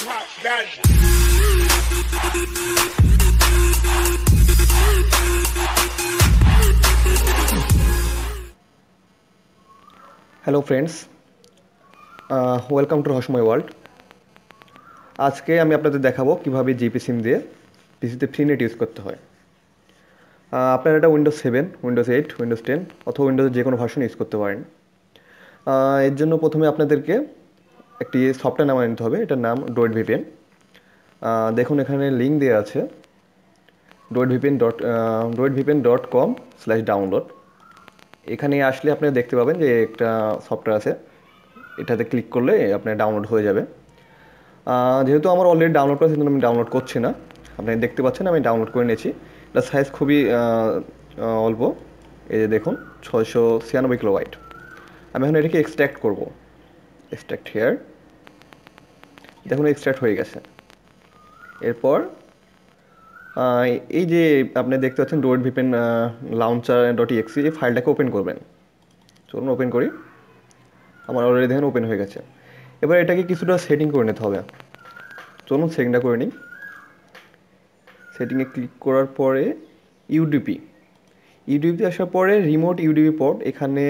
Hello friends, welcome to রহস্যময় world. আজকে আমি আপনাদের দেখাবো কিভাবে জিপি সিম দিয়ে পিসিতে ফ্রি নেট ইউজ করতে হয়। আপনারা এটা উইন্ডোজ 7, উইন্ডোজ 8, উইন্ডোজ 10 অথবা উইন্ডোজের যে কোনো ভার্সন ইউজ করতে পারেন। এর জন্য প্রথমে আপনাদেরকে একটি সফটওয়্যার নামিয়ে নিতে হবে। এটার নাম ড্রয়েড ভিপিএন। দেখুন এখানে লিঙ্ক দেওয়া আছে droidvpn.com/download। এখানে আসলে আপনি দেখতে পাবেন যে একটা সফটওয়্যার আছে, এটাতে ক্লিক করলে আপনার ডাউনলোড হয়ে যাবে। যেহেতু আমার অলরেডি ডাউনলোড করা, সেজন্য আমি ডাউনলোড করছি না। আপনি দেখতে পাচ্ছেন আমি ডাউনলোড করে নিয়েছি। এটা সাইজ খুবই অল্প, এই যে দেখুন 696 কিলোবাইট। আমি এখন এটাকে এক্সট্র্যাক্ট করব। এক্সট্র্যাক্ট হেয়ার, দেখুন এক্সট্র্যাক্ট হয়ে গেছে। এরপর এই যে আপনি দেখতে পাচ্ছেন ড্রয়েড ভিপিএন launcher.exe, এই ফাইলটাকে ওপেন করবেন। চলুন ওপেন করি। আমার অলরেডি দেখেন ওপেন হয়ে গেছে। এবার এটাকে কিছুটা সেটিং করে নিতে হবে। চলুন সেটিংটা করে নিই। সেটিংয়ে ক্লিক করার পরে ইউডিপিতে আসার পরে রিমোট ইউডিপি পোর্ট, এখানে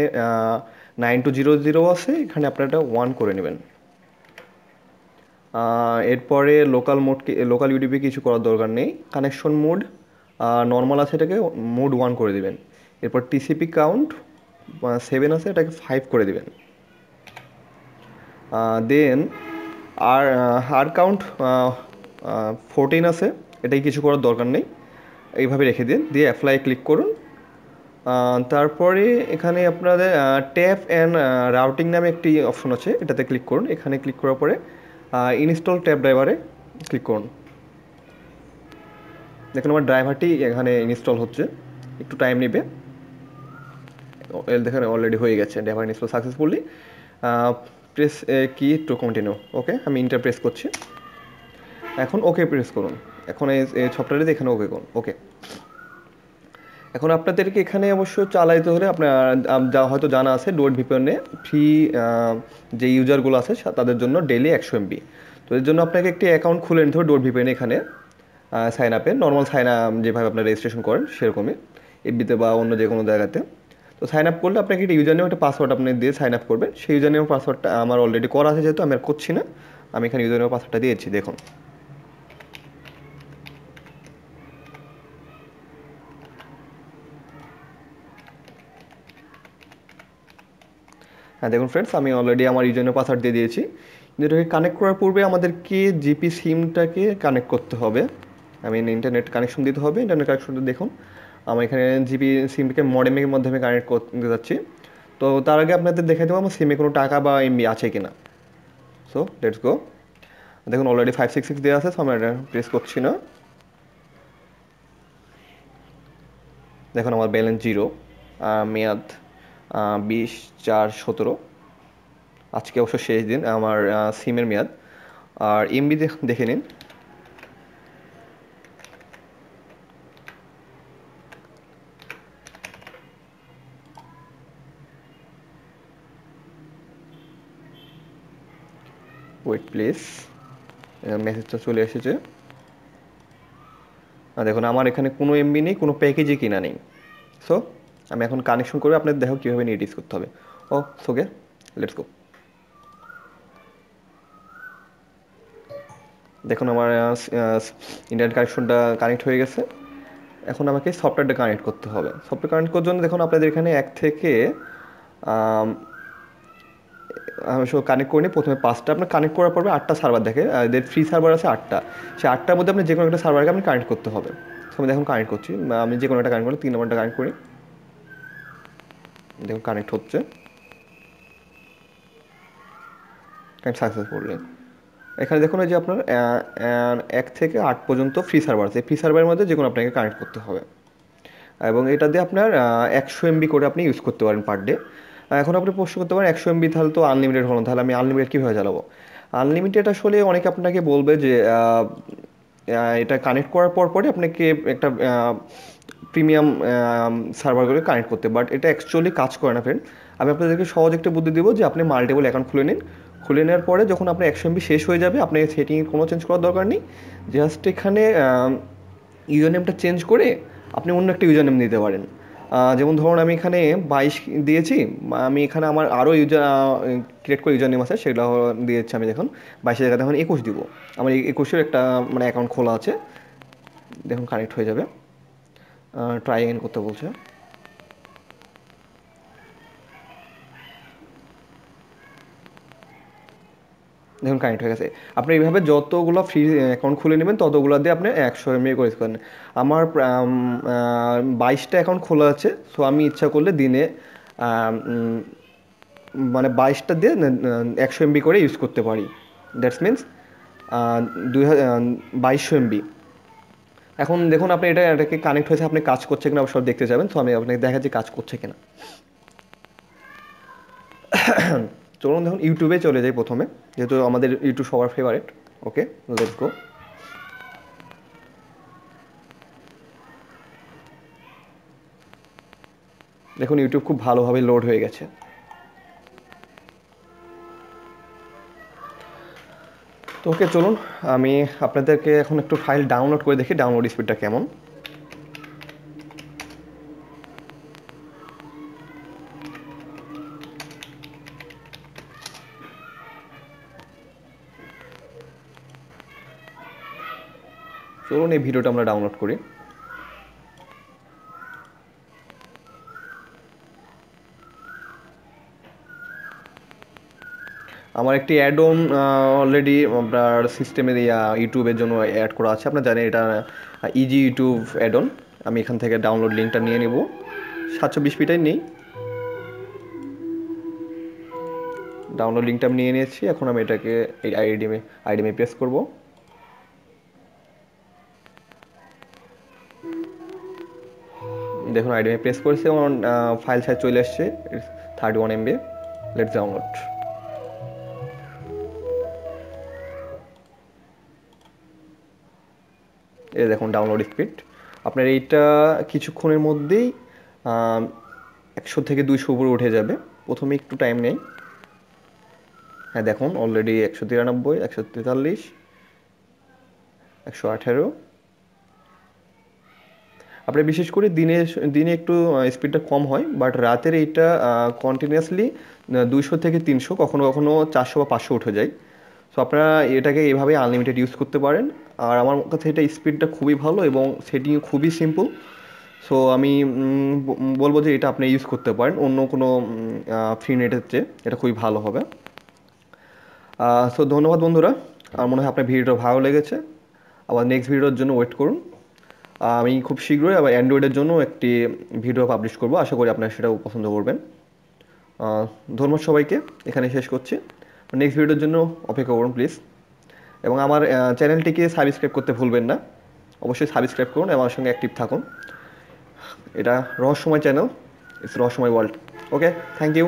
9200 আছে, এখানে আপনারা এটা 1 করে নেবেন। এরপরে লোকাল ইউডিপি কিছু করার দরকার নেই। কানেকশন মোড নর্মাল আছে, এটাকে মোড 1 করে দিবেন। এরপর টিসিপি কাউন্ট 7 আছে, এটাকে 5 করে দিবেন। দেন আর কাউন্ট 14 আছে, এটাই কিছু করার দরকার নেই, এইভাবে রেখে দিন। দিয়ে অ্যাপ্লাই ক্লিক করুন। তারপরে এখানে আপনাদের ট্যাপ অ্যান্ড রাউটিং নামে একটি অপশন আছে, এটাতে ক্লিক করুন। এখানে ক্লিক করার পরে ইনস্টল ট্যাপ ড্রাইভারে ক্লিক করুন। দেখুন আমার ড্রাইভারটি এখানে ইনস্টল হচ্ছে, একটু টাইম নেবে। দেখেন অলরেডি হয়ে গেছে, ড্রাইভার ইনস্টল সাকসেসফুলি। প্রেস কি টু কন্টিনিউ। ওকে, আমি ইন্টার প্রেস করছি। এখন ওকে প্রেস করুন। এখন এই সফটওয়্যারে এখানে ওকে করুন। ওকে, এখন আপনাদেরকে এখানে অবশ্য চালাইতে হলে আপনার যা হয়তো জানা আছে, ড্রয়েড ভিপিএনে ফ্রি যে ইউজারগুলো আছে তাদের জন্য ডেইলি 100 MB। তো এর জন্য আপনাকে একটি অ্যাকাউন্ট খুলে নিতে হবে ড্রয়েড ভিপিএনে। এখানে সাইন আপে নর্মাল সাইন আপ যেভাবে আপনার রেজিস্ট্রেশন করেন সেরকমই, এফবিতে বা অন্য যে কোনো জায়গাতে। তো সাইন আপ করলে আপনাকে একটা ইউজার নেম, একটা পাসওয়ার্ড আপনি দিয়ে সাইন আপ করবেন। সেই ইউজার নেম পাসওয়ার্ডটা আমার অলরেডি করা আছে, যেহেতু আমি আর করছি না। আমি এখানে ইউজার নেম পাসওয়ার্ডটা দিয়েছি, দেখুন। হ্যাঁ দেখুন ফ্রেন্ডস, আমি অলরেডি আমার ইউজার পাসওয়ার্ড দিয়ে দিয়েছি। যেটাকে কানেক্ট করার পূর্বে আমাদেরকে জিপি সিমটাকে কানেক্ট করতে হবে। আমি ইন্টারনেট কানেকশন দিতে হবে। ইন্টারনেট কানেকশনটা দেখুন, আমি এখানে জিপি সিমটাকে মডেমের মাধ্যমে কানেক্ট করতে যাচ্ছি। তো তার আগে আপনাদের দেখে দেবো আমার সিমে কোনো টাকা বা এমবি আছে কিনা। So let's go. দেখুন অলরেডি 566 দেওয়া আছে, সো আমরা এটা প্রেস করছি না। দেখুন আমার ব্যালেন্স 0, মেয়াদ 20/4/17। আজকে অবশ্য শেষ দিন আমার সিমের মেয়াদ। আর এমবি দেখে নিন। ওয়েট প্লিজ, মেসেজটা চলে এসেছে। দেখুন আমার এখানে কোনো এমবি নেই, কোনো প্যাকেজই কিনা নেই। সো আমি এখন কানেকশন করে আপনাদের দেখো কীভাবে নেট ইউজ করতে হবে। ও সোকে, লেটস গো। দেখুন আমার ইন্টারনেট কানেকশনটা কানেক্ট হয়ে গেছে। এখন আমাকে সফটওয়্যারটা কানেক্ট করতে হবে। সফটওয়্যার কানেক্ট করার জন্য দেখুন আপনাদের এখানে 1 থেকে কানেক্ট করে নিই। প্রথমে 5টা আপনার কানেক্ট করার পরে 8টা সার্ভার দেখে, এদের ফ্রি সার্ভার আছে 8টা। সেই 8টার মধ্যে আপনি যে কোনো একটা সার্ভারকে আপনি কানেক্ট করতে হবে। আমি দেখুন কানেক্ট করছি, আমি যে কোনো একটা কানেক্ট করি, 3 নম্বরটা কানেক্ট করি। দেখুন কানেক্ট হচ্ছে, কানেক্ট সাকসেসফুলি। এখানে দেখুন এই যে আপনার 1 থেকে 8 পর্যন্ত ফ্রি সার্ভার আছে। ফ্রি সার্ভারের মধ্যে যে কোনো আপনাকে কানেক্ট করতে হবে, এবং এটা দিয়ে আপনার 100 MB করে আপনি ইউজ করতে পারেন পার ডে। এখন আপনি প্রশ্ন করতে পারেন 100 MB তাহলে তো আনলিমিটেড হলো, তাহলে আমি আনলিমিটেড কীভাবে চালাবো? আনলিমিটেড আসলে অনেকে আপনাকে বলবে যে এটা কানেক্ট করার পরই আপনাকে একটা প্রিমিয়াম সার্ভার করে কানেক্ট করতে, বাট এটা অ্যাকচুয়ালি কাজ করে না ফ্রেন্ড। আমি আপনাদেরকে সহজ একটা বুদ্ধি দেবো যে আপনি মাল্টিপল অ্যাকাউন্ট খুলে নিন। খুলে নেওয়ার পরে যখন আপনার 100 MB শেষ হয়ে যাবে, আপনি সেটিংয়ে কোনো চেঞ্জ করার দরকার নেই। জাস্ট এখানে ইউজার নেমটা চেঞ্জ করে আপনি অন্য একটা ইউজার নেম দিতে পারেন। যেমন ধরুন আমি এখানে 22 দিয়েছি, আমি এখানে আমার আরও ইউজার ক্রিয়েট করে ইউজার নেম আছে, সেগুলো দিয়েছি আমি। দেখুন 22 জায়গায় এখন 21 দিব। আমার 21-এর একটা মানে অ্যাকাউন্ট খোলা আছে, দেখুন কানেক্ট হয়ে যাবে। ট্রাই এগেন করতে বলছে। দেখুন কানেক্ট হয়ে গেছে। আপনি এইভাবে যতগুলো ফ্রি অ্যাকাউন্ট খুলে নেবেন ততগুলো দিয়ে আপনি 100 MB করে করেন। আমার 22টা অ্যাকাউন্ট খোলা আছে, সো আমি ইচ্ছা করলে দিনে মানে 22টা দিয়ে 100 MB করে ইউজ করতে পারি। That's means 2200 MB। এখন দেখুন আপনি এটাকে কানেক্ট হয়েছে, আপনি কাজ করছে কিনা সব দেখতে যাবেন। তো আমি আপনাকে দেখাচ্ছি কাজ করছে কিনা। চলুন দেখুন ইউটিউবে চলে যাই প্রথমে, যেহেতু আমাদের ইউটিউব সবার ফেভারিট। Okay, let's go. দেখুন ইউটিউব খুব ভালোভাবে লোড হয়ে গেছে। তো ওকে, চলুন আমি আপনাদেরকে এখন একটু ফাইল ডাউনলোড করে দেখি ডাউনলোড স্পিডটা কেমন। চলুন এই ভিডিওটা আমরা ডাউনলোড করি। আমার একটি অ্যাড অন অলরেডি আপনার সিস্টেমে ইউটিউবের জন্য অ্যাড করা আছে। আপনার জানেন এটা ইজি ইউটিউব অ্যাড অন। আমি এখান থেকে ডাউনলোড লিঙ্কটা নিয়ে নেব, 720pটাই নেই। ডাউনলোড লিঙ্কটা আমি নিয়ে নিয়েছি। এখন আমি এটাকে এই আইডিএমে প্রেস করব। দেখুন আইডিএমে প্রেস করেছি, আমার ফাইল সাইজ চলে আসছে 31 MB। Let's download. এই দেখুন ডাউনলোড স্পিড। আপনার এইটা কিছুক্ষণের মধ্যেই 100 থেকে 200 উপরে উঠে যাবে। প্রথমে একটু টাইম নেই। হ্যাঁ দেখুন অলরেডি 193, 143, 118। আপনার বিশেষ করে দিনে একটু স্পিডটা কম হয়, বাট রাতের এইটা কন্টিনিউয়াসলি 200 থেকে 300, কখনো কখনো 400 বা 500 উঠে যায়। সো আপনারা এটাকে এভাবে আনলিমিটেড ইউজ করতে পারেন। আর আমার কাছে এটা স্পিডটা খুবই ভালো এবং সেটিং খুবই সিম্পল। সো আমি বলবো যে এটা আপনি ইউজ করতে পারেন অন্য কোনো ফ্রি নেটের চেয়ে। এটা খুবই ভালো হবে। সো ধন্যবাদ বন্ধুরা। আমার মনে হয় আপনার ভিডিওটা ভালো লেগেছে। আবার নেক্সট ভিডিওর জন্য ওয়েট করুন। আমি খুব শীঘ্রই আবার অ্যান্ড্রয়েডের জন্য একটি ভিডিও পাবলিশ করব, আশা করি আপনারা সেটাও পছন্দ করবেন। ধন্যবাদ সবাইকে, এখানে শেষ করছি। নেক্সট ভিডিওর জন্য অপেক্ষা করুন প্লিজ। এবং আমার চ্যানেলটিকে সাবস্ক্রাইব করতে ভুলবেন না। অবশ্যই সাবস্ক্রাইব করুন এবং আমার সঙ্গে অ্যাক্টিভ থাকুন। এটা রহস্যময় চ্যানেল, ইটস রহস্যময় ওয়ার্ল্ড। Okay, thank you.